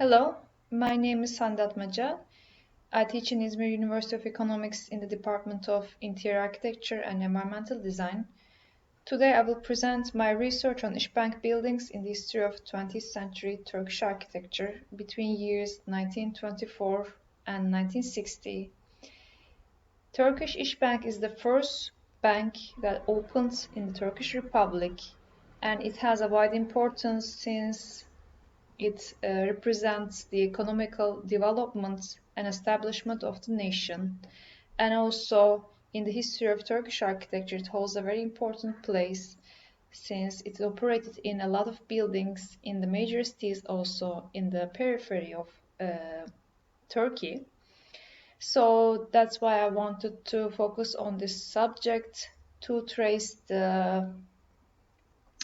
Hello, my name is Atmaca. I teach in İzmir University of Economics in the Department of Interior Architecture and Environmental Design. Today I will present my research on İşbank buildings in the history of 20th century Turkish architecture between years 1924 and 1960. Turkish İşbank is the first bank that opened in the Turkish Republic, and it has a wide importance since it represents the economical development and establishment of the nation. And also, in the history of Turkish architecture, it holds a very important place since it operated in a lot of buildings in the major cities, also in the periphery of Turkey. So that's why I wanted to focus on this subject to trace the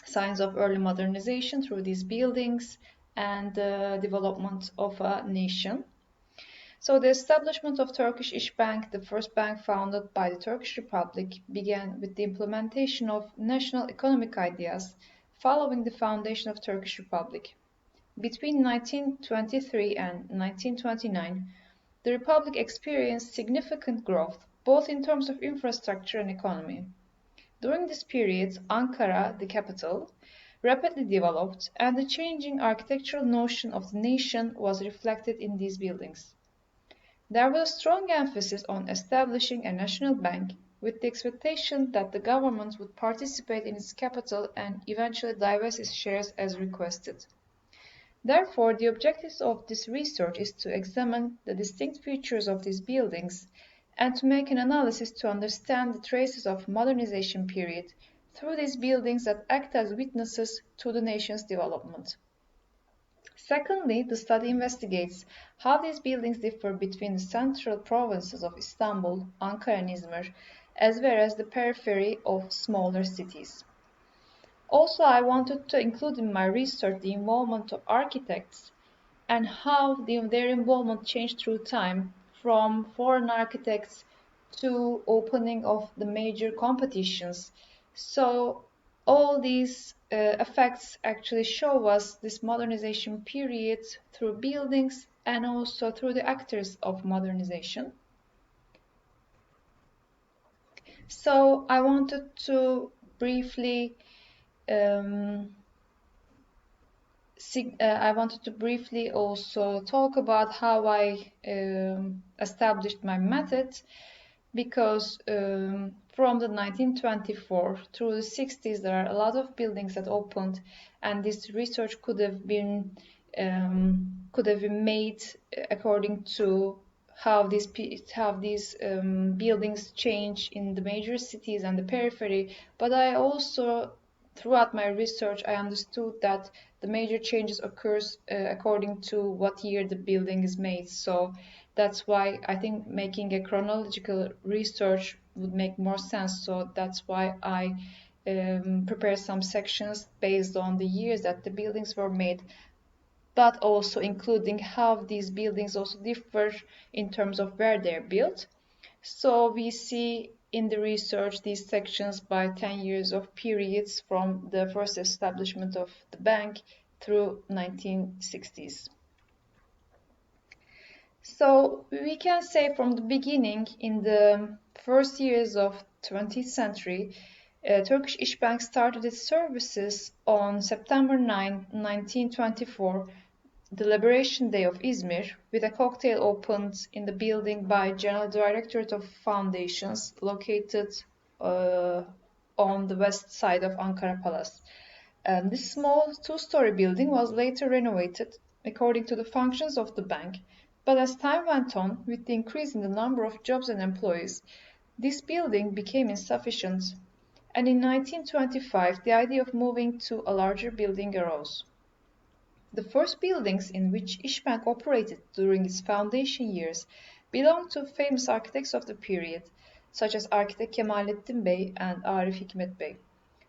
signs of early modernization through these buildings and the development of a nation. So the establishment of Turkish İşbank, the first bank founded by the Turkish Republic, began with the implementation of national economic ideas following the foundation of Turkish Republic. Between 1923 and 1929, the Republic experienced significant growth, both in terms of infrastructure and economy. During this period, Ankara, the capital, rapidly developed, and the changing architectural notion of the nation was reflected in these buildings. There was a strong emphasis on establishing a national bank, with the expectation that the government would participate in its capital and eventually divest its shares as requested. Therefore, the objectives of this research is to examine the distinct features of these buildings and to make an analysis to understand the traces of modernization period through these buildings that act as witnesses to the nation's development. Secondly, the study investigates how these buildings differ between the central provinces of Istanbul, Ankara and İzmir, as well as the periphery of smaller cities. Also, I wanted to include in my research the involvement of architects and how their involvement changed through time, from foreign architects to opening of the major competitions. So all these effects actually show us this modernization period through buildings and also through the actors of modernization. So I wanted to briefly also talk about how I established my method, because from the 1924 through the 60s there are a lot of buildings that opened, and this research could have been made according to how these buildings change in the major cities and the periphery. But I also, throughout my research, I understood that the major changes occurs according to what year the building is made. So that's why I think making a chronological research would make more sense. So that's why I prepare some sections based on the years that the buildings were made, but also including how these buildings also differ in terms of where they're built. So we see in the research these sections by 10 years of periods from the first establishment of the bank through 1960s. So we can say from the beginning, in the first years of 20th century, Turkish İşbank started its services on September 9, 1924, the Liberation Day of İzmir, with a cocktail opened in the building by General Directorate of Foundations, located on the west side of Ankara Palace. This small two-story building was later renovated according to the functions of the bank, but as time went on, with the increase in the number of jobs and employees, this building became insufficient, and in 1925 the idea of moving to a larger building arose. The first buildings in which İşbank operated during its foundation years belonged to famous architects of the period, such as architect Kemalettin Bey and Arif Hikmet Bey.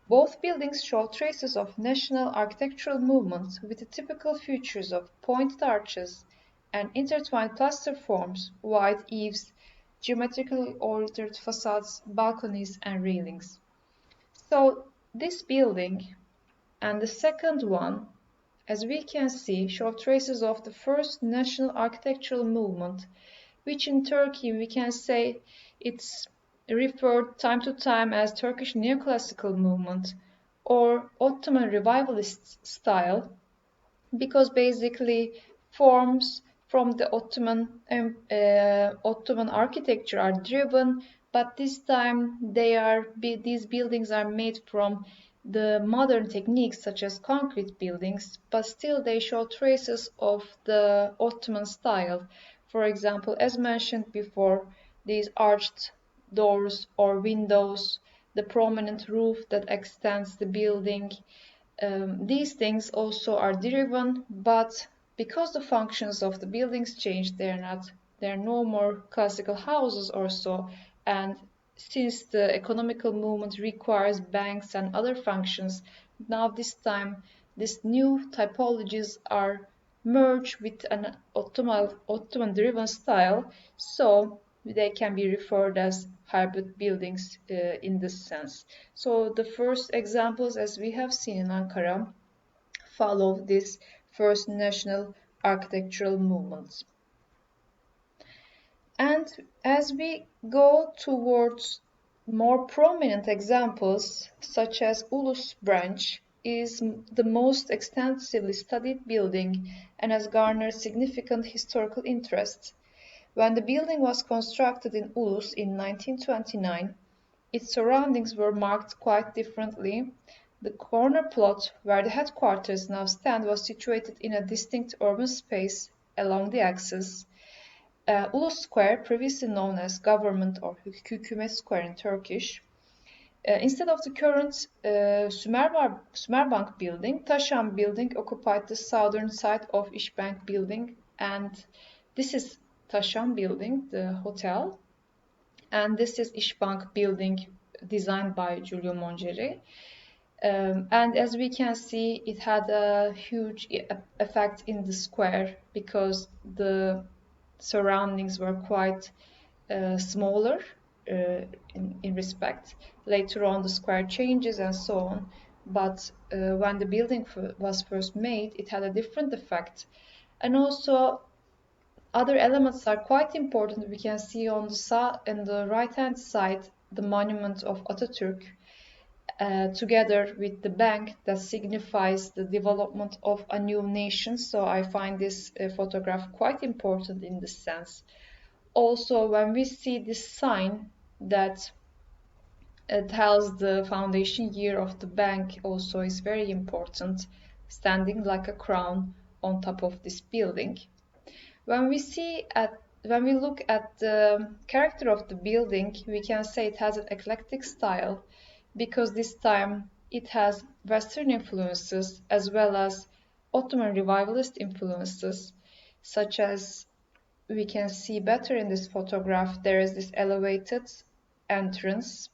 Both buildings show traces of national architectural movement with the typical features of pointed arches and intertwined plaster forms, wide eaves, geometrically ordered facades, balconies, and railings. So this building and the second one as we can see, show traces of the first national architectural movement, which in Turkey we can say it's referred time to time as Turkish neoclassical movement or Ottoman revivalist style, because basically forms from the Ottoman architecture are driven, but this time these buildings are made from the modern techniques such as concrete buildings, but still they show traces of the Ottoman style. For example, as mentioned before, these arched doors or windows, the prominent roof that extends the building, these things also are driven, but because the functions of the buildings change, they're no more classical houses or so, and since the economical movement requires banks and other functions, now this time these new typologies are merged with an Ottoman driven style, so they can be referred as hybrid buildings in this sense. So the first examples, as we have seen in Ankara, follow this first national architectural movement. And as we go towards more prominent examples, such as Ulus branch is the most extensively studied building and has garnered significant historical interest. When the building was constructed in Ulus in 1929, its surroundings were marked quite differently. The corner plot where the headquarters now stand was situated in a distinct urban space along the axis. Ulus Square, previously known as Government or Hükümet Square in Turkish, instead of the current Sümerbank building, Taşan building occupied the southern side of İşbank building, and this is Taşan building, the hotel, and this is İşbank building designed by Giulio Mongeri. And as we can see, it had a huge effect in the square because the surroundings were quite smaller in respect. Later on, the square changes and so on. But when the building was first made, it had a different effect. And also, other elements are quite important. We can see on the right-hand side the monument of Atatürk, together with the bank that signifies the development of a new nation. So I find this photograph quite important in this sense. Also, when we see this sign that tells the foundation year of the bank, also is very important, standing like a crown on top of this building. When we look at the character of the building, we can say it has an eclectic style because this time it has Western influences as well as Ottoman revivalist influences, such as we can see better in this photograph. There is this elevated entrance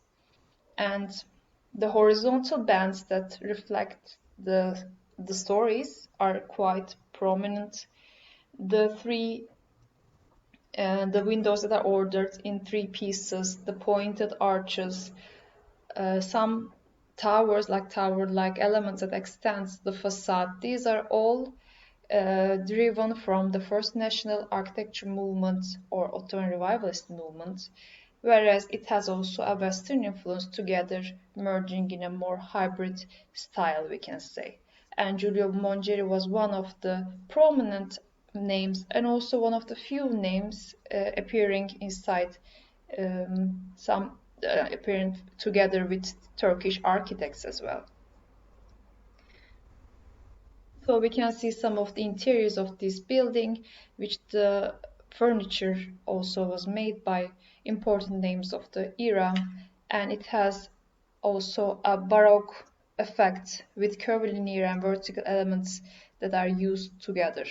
and the horizontal bands that reflect the stories are quite prominent. The windows that are ordered in three pieces, the pointed arches, some tower-like elements that extends the facade. These are all driven from the first national architecture movement or Ottoman revivalist movement, whereas it has also a Western influence together, merging in a more hybrid style, we can say. And Giulio Mongeri was one of the prominent names and also one of the few names appearing inside some appearing together with Turkish architects as well. So we can see some of the interiors of this building, which the furniture also was made by important names of the era, and it has also a Baroque effect with curvilinear and vertical elements that are used together.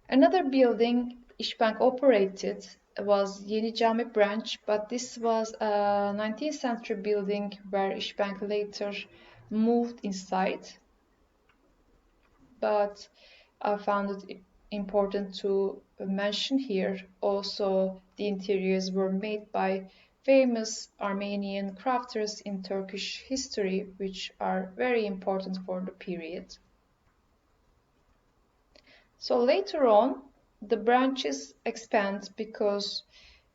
Another building İşbank operated was Yeni Cami branch, but this was a 19th century building where İşbank later moved inside. But I found it important to mention here also the interiors were made by famous Armenian crafters in Turkish history, which are very important for the period. So later on, the branches expand because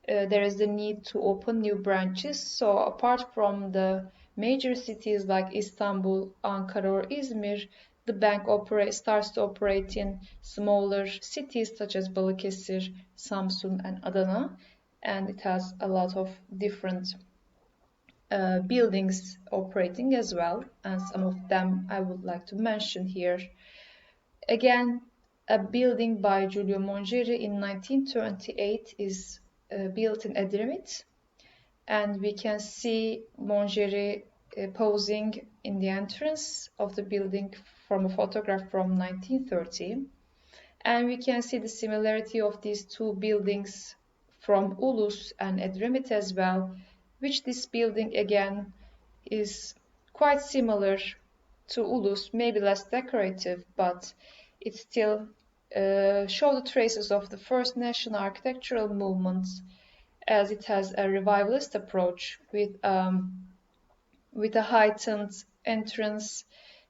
there is the need to open new branches. So apart from the major cities like Istanbul, Ankara, or Izmir, the bank starts to operate in smaller cities such as Balıkesir, Samsun, and Adana, and it has a lot of different buildings operating as well, and some of them I would like to mention here. Again, a building by Giulio Mongeri in 1928 is built in Edremit, and we can see Mongeri posing in the entrance of the building from a photograph from 1930. And we can see the similarity of these two buildings from Ulus and Edremit as well, which this building again is quite similar to Ulus, maybe less decorative, but it still shows the traces of the first national architectural movements, as it has a revivalist approach with a heightened entrance.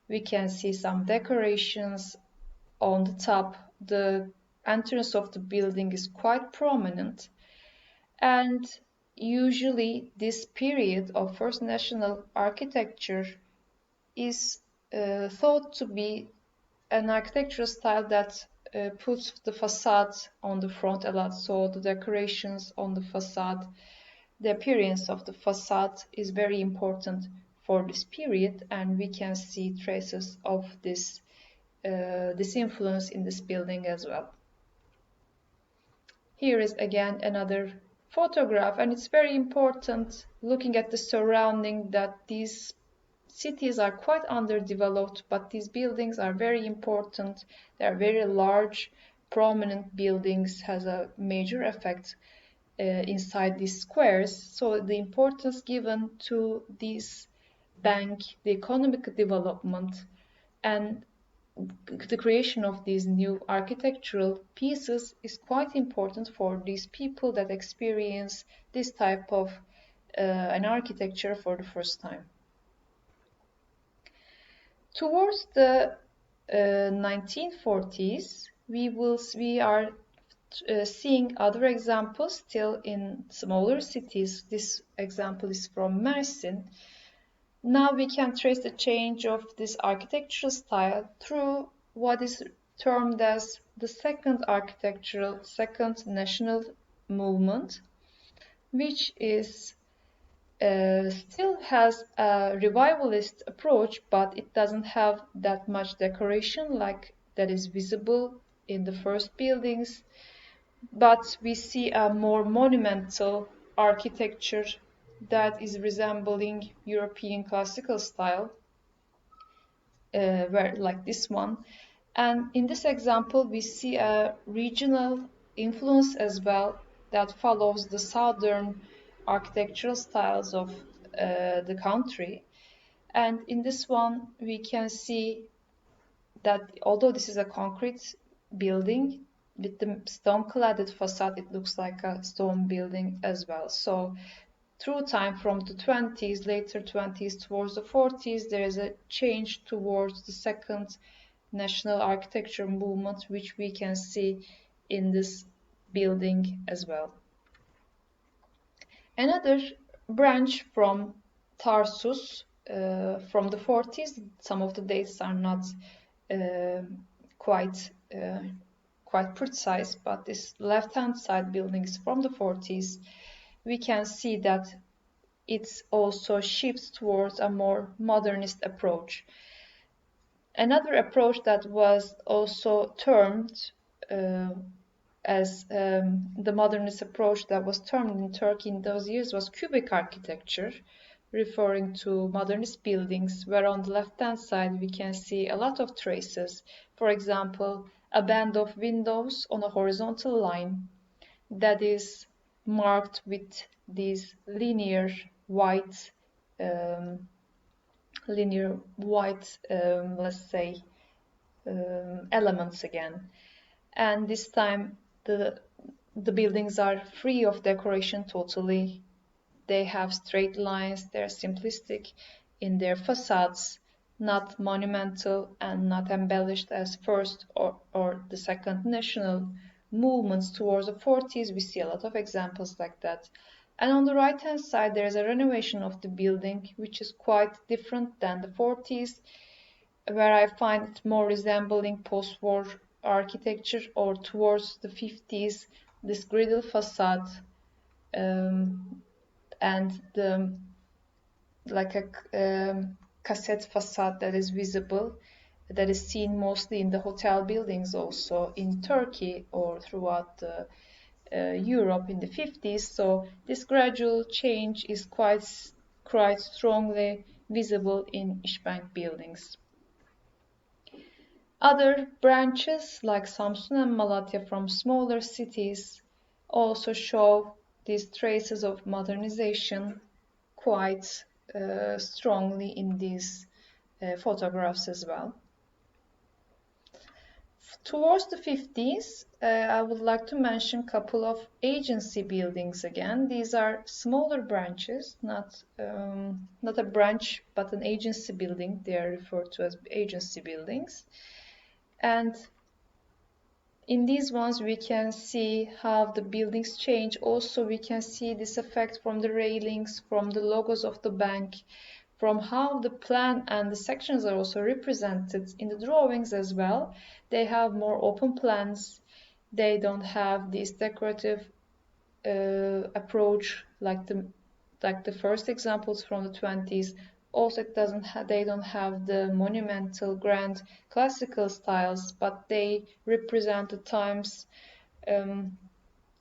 We can see some decorations on the top. The entrance of the building is quite prominent, and usually this period of first national architecture is thought to be an architectural style that puts the facade on the front a lot. So the decorations on the facade, the appearance of the facade is very important for this period, and we can see traces of this influence in this building as well. Here is again another photograph, and it's very important looking at the surrounding that these cities are quite underdeveloped, but these buildings are very important. They are very large, prominent buildings, has a major effect inside these squares. So the importance given to this bank, the economic development, and the creation of these new architectural pieces is quite important for these people that experience this type of an architecture for the first time. Towards the 1940s, we are seeing other examples still in smaller cities. This example is from Mersin. Now we can trace the change of this architectural style through what is termed as the second national movement, which is still has a revivalist approach, but it doesn't have that much decoration like that is visible in the first buildings. But we see a more monumental architecture that is resembling European classical style, like this one. And in this example, we see a regional influence as well that follows the southern architectural styles of the country. And in this one, we can see that although this is a concrete building, with the stone-cladded facade, it looks like a stone building as well. So through time, from the 20s, later 20s towards the 40s, there is a change towards the second national architecture movement, which we can see in this building as well. Another branch from Tarsus from the 40s, some of the dates are not quite precise, but this left-hand side building is from the 40s. We can see that it also shifts towards a more modernist approach. Another approach that was also termed as the modernist approach that was termed in Turkey in those years was cubic architecture, referring to modernist buildings, where on the left-hand side we can see a lot of traces. For example, a band of windows on a horizontal line that is marked with these linear white, let's say, elements again. And this time the buildings are free of decoration totally. they have straight lines, they're simplistic in their facades, not monumental and not embellished as first or the second national movements towards the 40s. We see a lot of examples like that. And on the right hand side, there is a renovation of the building, which is quite different than the 40s, where I find it more resembling post-war architecture, or towards the 50s, this griddle facade and the like a cassette facade that is visible, that is seen mostly in the hotel buildings also in Turkey or throughout Europe in the 50s. So this gradual change is quite strongly visible in İşbank buildings. Other branches like Samsun and Malatya from smaller cities also show these traces of modernization quite strongly in these photographs as well. Towards the 50s, I would like to mention a couple of agency buildings again. These are smaller branches, not a branch, but an agency building. They are referred to as agency buildings. And in these ones, we can see how the buildings change. Also, we can see this effect from the railings, from the logos of the bank, from how the plan and the sections are also represented in the drawings as well. They have more open plans. They don't have this decorative approach like the first examples from the 20s. Also, they don't have the monumental, grand, classical styles, but they represent the times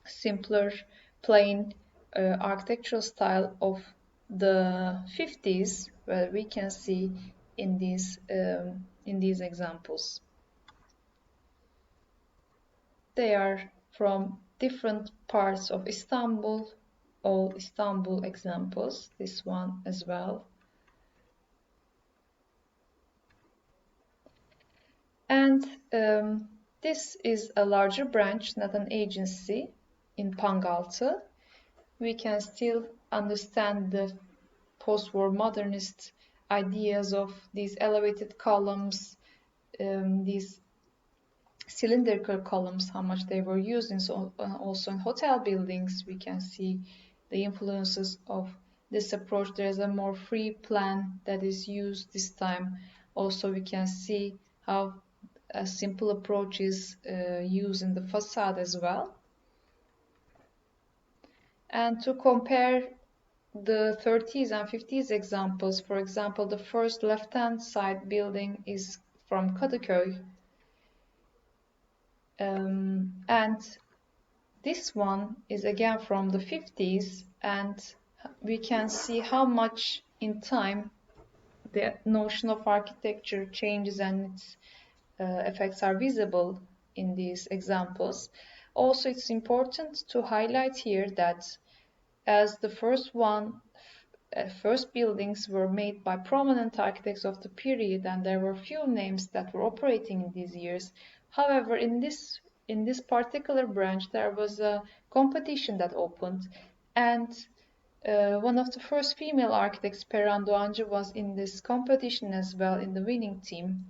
simpler, plain architectural style of the 50s, where we can see in these examples. They are from different parts of Istanbul, all Istanbul examples, this one as well. And this is a larger branch, not an agency, in Pangaltı. We can still understand the post-war modernist ideas of these elevated columns, these cylindrical columns, how much they were used in, so also in hotel buildings. We can see the influences of this approach. There's a more free plan that is used this time. Also, we can see how a simple approach is used in the facade as well. And to compare the 30s and 50s examples, for example, the first left-hand side building is from Kadıköy. And this one is again from the 50s, and we can see how much in time the notion of architecture changes and its effects are visible in these examples. Also, it's important to highlight here that as the first buildings were made by prominent architects of the period, and there were few names that were operating in these years. However, in this particular branch, there was a competition that opened, and one of the first female architects, Perihan Doğancı, was in this competition as well, in the winning team.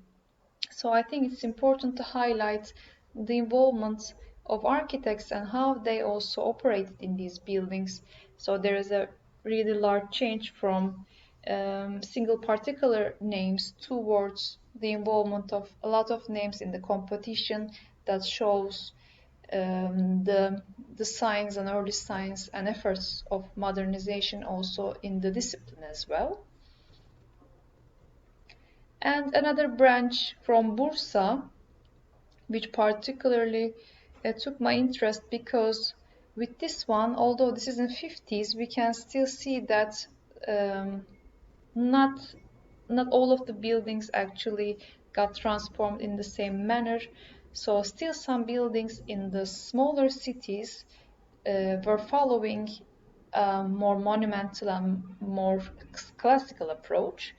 So I think it's important to highlight the involvement of architects and how they also operated in these buildings. So there is a really large change from single particular names towards the involvement of a lot of names in the competition that shows the signs and early signs and efforts of modernization also in the discipline as well. And another branch from Bursa, which particularly took my interest, because with this one, although this is in 50s, we can still see that not all of the buildings actually got transformed in the same manner. So still some buildings in the smaller cities were following a more monumental and more classical approach.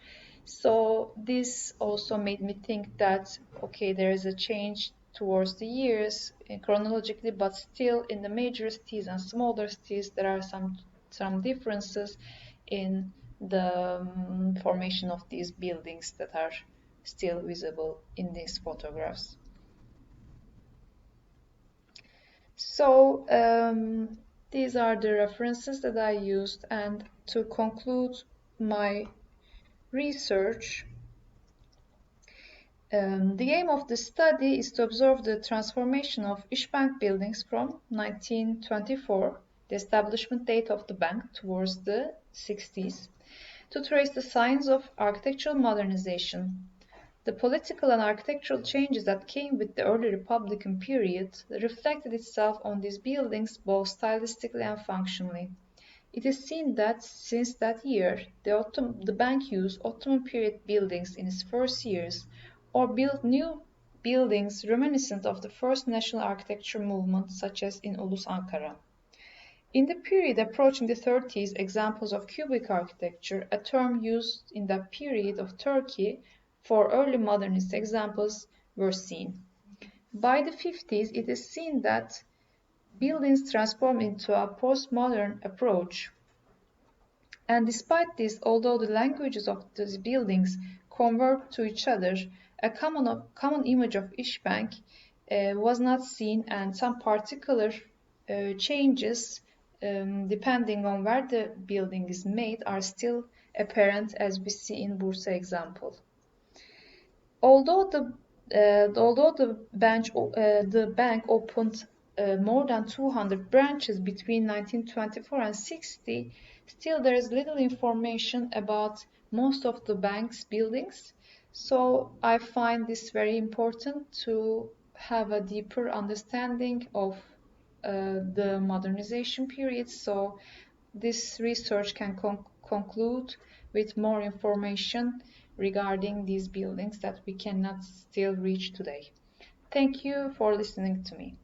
So this also made me think that, okay, there is a change towards the years chronologically, but still in the major cities and smaller cities, there are some some differences in the formation of these buildings that are still visible in these photographs. So these are the references that I used, and to conclude my research, the aim of the study is to observe the transformation of İşbank buildings from 1924, the establishment date of the bank, towards the 60s, to trace the signs of architectural modernization. The political and architectural changes that came with the early Republican period reflected itself on these buildings both stylistically and functionally. It is seen that since that year, the bank used Ottoman period buildings in its first years, or built new buildings reminiscent of the first national architecture movement, such as in Ulus Ankara. In the period approaching the 30s, examples of cubic architecture, a term used in that period of Turkey for early modernist examples, were seen. By the 50s, it is seen that buildings transformed into a postmodern approach. And despite this, although the languages of these buildings converge to each other, a common image of İşbank was not seen, and some particular changes, depending on where the building is made, are still apparent, as we see in Bursa example. Although the bank opened more than 200 branches between 1924 and 60, still there is little information about most of the bank's buildings. So I find this very important to have a deeper understanding of the modernization period. So this research can conclude with more information regarding these buildings that we cannot still reach today. Thank you for listening to me.